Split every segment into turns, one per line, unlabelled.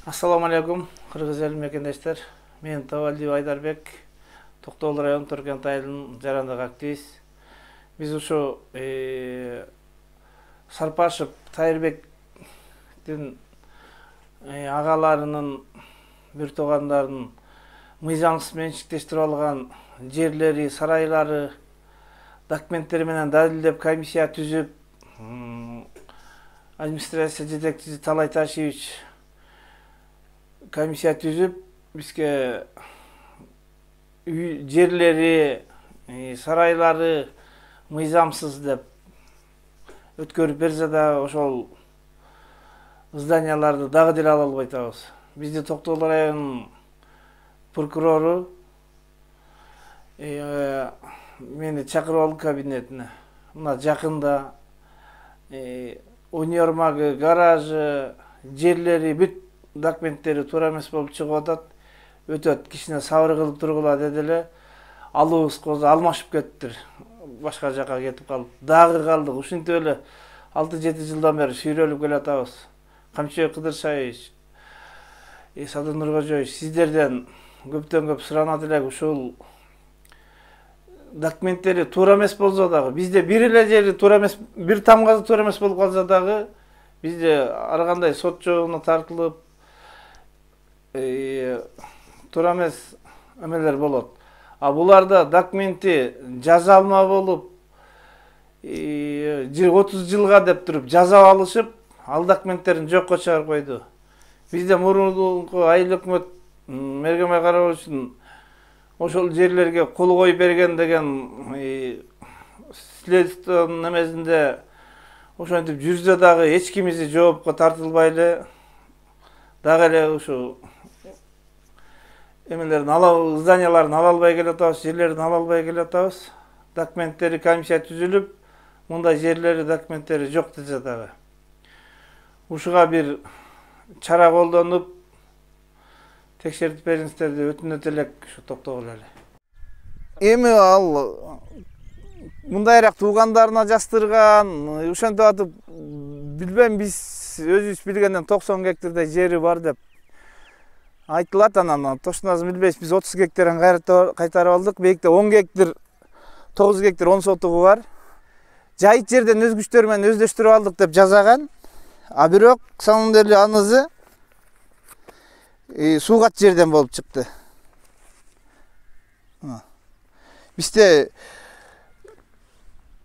Assalamu alaikum, Kırgız эл мекендештер. Мен Тавалдиев Айдарбек, Токтогул район Төркент айылынын жарандык активист. Биз ушу Сарпашев Тайырбектин агаларынын бир туугандарынын мыйзамсыз менчиктештирип алган жерлери, сарайлары, документтери менен далилдеп комиссия түзүп, администрация жетекчиси Талай Ташевич комиссия түзүп, бизге жерлери, сарайлары мыйзамсыз деп өткөрүп берсе да ошол зданияларды дагы деле ала албай атабыз. Бизди Токтогул районунун прокурору мени чакырып алды кабинетине. Мына жакында универмагы, гаражы, жерлери, бүт документтери туура эмес болуп чыгып атат. Өтөт, кичине сабыр кылып тургула деди эле. Алыбыз козу алмашып кеттир. Башка жака кетип калып, дагы калдык. Ушинтип эле 6-7 жылдан бери сүйрөлүп келатабыз. Камчыбек Кыдыршаевич, Садыр Нуркожоевич, сиздерден көптөн көп суранат элек ушул документтери туура эмес болсо дагы, бизде бир эле жери туура эмес, бир тамгасы туура эмес болуп калса дагы, бизде ар кандай сот жообуна тартылып, туура эмес эмелер болот. А буларда документи жазалма болуп, 30 жылга деп туруп жазап алышып, ал документтерин жокко чыгарып койду. Бизде мурунку айыл өкмөт мергенбай Карабаловичтин ошол жерлерге кол коюп берген деген следствиянын эмесинде ошентип жүрсө дагы эч кимиси жоопко тартылбай эле, дагы эле ушу эмелерин ала, зданияларын ала албай келатабыз, жерлерин ала албай келатабыз. Документтери комиссия түзүлүп, мындай жерлери, документтери жок десе дагы. Ушуга бир чара колдонуп, текшертип бериңиздер деп өтүнөт элек ушу Токтогул эле. Эми ал мындайраак туугандарына жастырган, ошентип атып, билбейм, биз өзүбүз билгенден 90 гектардай жери бар деп айтылат. Анан точносын билбейбиз, биз 30 гектарын кайтарып алдык. Бейикте 10 гектар, 9 гектар 10 сотугу бар. Жайыт жерден өз күчтөр менен өздөштүрүп алдык деп жазаган. А бирок самом деле анысы суугат жерден болуп чыкты. Бизде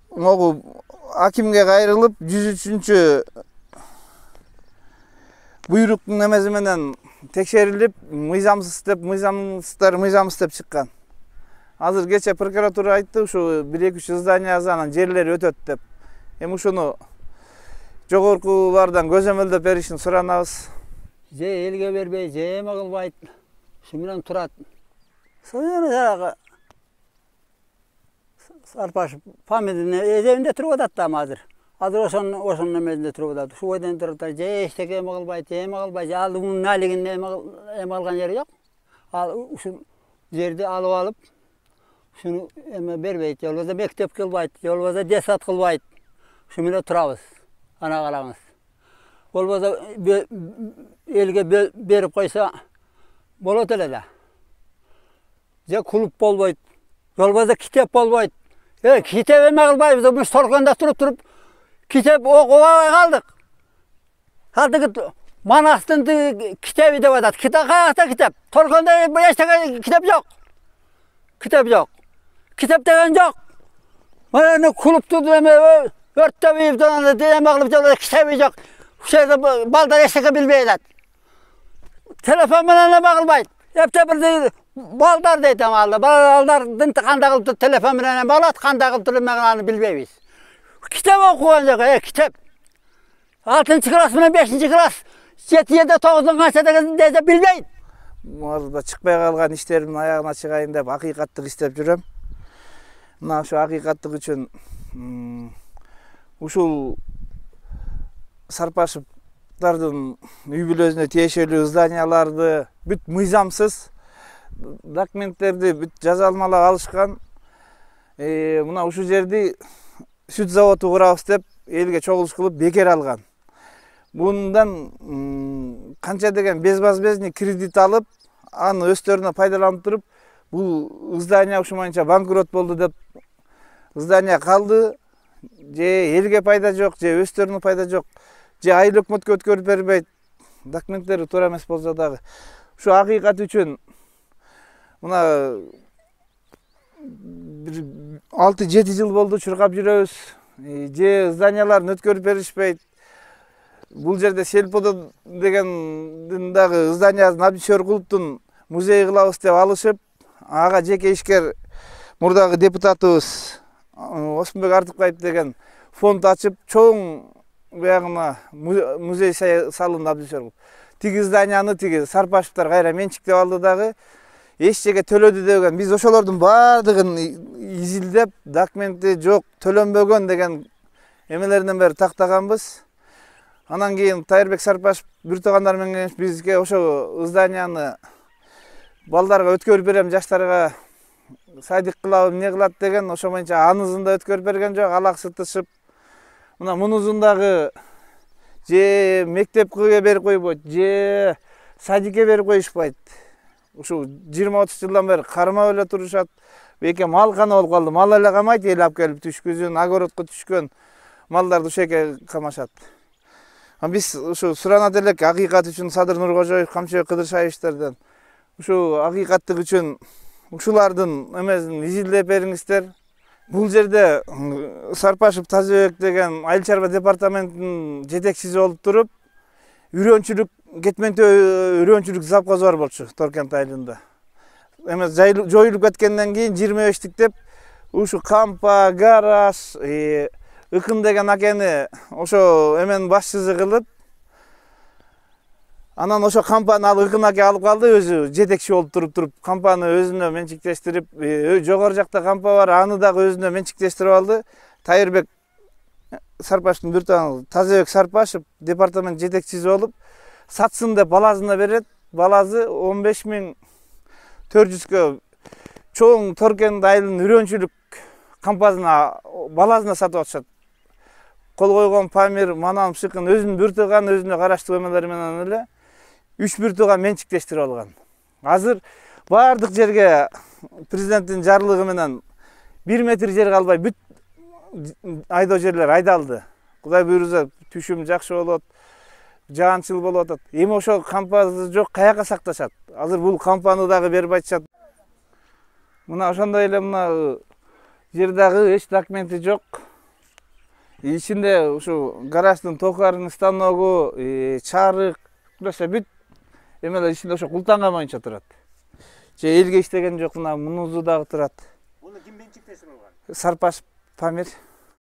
могу акимге кайрылып 103-чү буйруктун эмеси менен текшерилип, мыйзамсыз деп, мыйзамсыз деп чыккан. Азыр кече прокуратура айтты, ушу 1-2 зданиясы анан жерлери өтөт деп. Эми ушуну жогоркулардан көзөмөлдөп беришин суранабыз.
Же элге бербей, же эме кылбайт. Ушу менен турат. Жанагы Сарпашев памятный эзебинде туруп атат да азыр. Азыр ошонун эмесинде туруп атат. Ушу бойдон туруп, же эчтеке эме кылбайт, же ал мунун налигин эме алган жери жок. Ал ушу жерди алып алып, ушуну эме бербейт, же болбосо мектеп кылбайт, же болбосо детсад кылбайт. Ушу менен турабыз. Ана караңыз. Болбосо элге берип койсо болот эле да. Же клуб болбойт, болбосо китеп болбойт. Китеп эме кылбайбыз, биз Торконда туруп китеп окубай калдык. Калдык Манастын китеби деп атат. Китеп каякта китеп? Торконда эчтеке китеп жок. Китеп жок. Китеп деген жок. Мына клубту эме өрттөп ийип, эме кылып жатат, китеби жок. Ушул жерде балдар эчтеке билбей атат. Телефон менен эме кылбайт. Эпте бир балдар дейт амалда. Балдардын кандай кылып телефон менен эме кылат, кандай кылып эме кылганын билбейбиз. Китеп окуган жок, китеп. 6-класс менен 5-класс, 7-де 9-дун канча десе билбейт.
Мурда чыкпай калган иштеримдин аягына чыгайын деп акыйкаттык иштеп жүрөм. Мына ушу акыйкаттык үчүн ушул Сарпашевдардын үй бүлөсүнө тиешелүү зданияларды бүт мыйзамсыз документтерди бүт жазалмалап алышкан. Мына ушул жерди сүт заводу курабыз деп элге чогулуш кылып бекер алган. Bundan kança деген безбезни кредит алып, аны өздөрүнө пайдаланып туруп, бул здание ушумайынча банкрот болду деп здание калды. Же элге пайда жок, же өздөрүнө пайда жок, же айыл өкмөткө өткөрүп бербейт. Документтери туура эмес болсо дагы. Ушу акыйкат үчүн мына 6-7 жыл болду чуркап жүрөбүз. Же зданияларын өткөрүп беришпейт. Бул жерде Сельподо деген дагы зданиясын Абдишер Кулуптун музей кылабыз деп алышып, ага жеке ишкер мурдагы депутатыбыз Осмонбек Артыкбаев деген фонд ачып, чоң баягына музей салынды Абдишер Кулуп. Тиги зданияны тиги Сарпашевтар кайра менчиктеп алды дагы. Эч жерге төлөдү деген. Биз ошолордун баардыгын изилдеп, документи жок, төлөнбөгөн деген эмелерден бери тактаганбыз. Анан кийин Тайырбек Сарпашев бир туугандар менен бизге ошо зданияны балдарга өткөрүп берем, жаштарга садик кылабы, эмне кылат деген, ошо боюнча анызын да өткөрүп берген жок, алаксытышып. Мына мунузун дагы же мектепке берип койбойт, же садикке берип коюшпайт. Ушу 20-30 жылдан бери кармап эле турушат. Беке малкана болуп калды. Мал эле камайт, эл алып келип түшкүзүн, огородко түшкөн малдарды ушеке камашат. Биз ушу суранат элек акыйкат үчүн Садыр Нуркожоев, Камчыбек Кыдыршаевичтерден. Ушу акыйкаттык үчүн ушулардын эмесин изилдеп бериңиздер. Бул жерде Сарпашев Тазыбек деген айыл чарба департаментинин жетекчиси болуп туруп, үрөнчүлүк, кетменте үрөнчүлүк завкозу бар болчу Торкент айылында. Эмес жоюлуп кеткенден кийин 25-тик деп ушу кампа, гараж, Ыкын деген акени ошо эмен башчысы кылып, анан ошо кампаны алып Ыкын аке алып калды, өзү жетекчи болуп туруп, кампаны өзүнө менчиктештирип, жогору жакта кампа бар, аны дагы өзүнө менчиктештирип алды. Тайырбек Сарпашевдин бир тууганы Тазыбек Сарпашев департамент жетекчиси болуп, сатсын деп балазына берет. Балазы 15.400-кө чоң Торкент айылынын үрөнчүлүк кампасына балазына сатып атышат. Кол койгон Памир, Манам, Шыкын өзүнүн бир тууганы, өзүнө караштуу эмелери менен эле 3 бир тууган менчиктештирип алган. Азыр баардык жерге президенттин жарлыгы менен 1 метр жер калбай бүт айдоо жерлер айдалды. Кудай буйруза түшүм жакшы болот, жаанчыл болуп атат. Эми ошо кампасы жок, каяка сакташат? Азыр бул кампаны дагы берип айтышат. Мына ошондой эле мына жердагы эч документи жок. Ичинде ушу гараждын токарынын станогу, чарык, нерсе бүт эмелер ичинде ошо култанган боюнча турат. Же элге иштеген жок, мына мунузу дагы турат.
Муну ким менчиктешип алган?
Сарпашев Памир.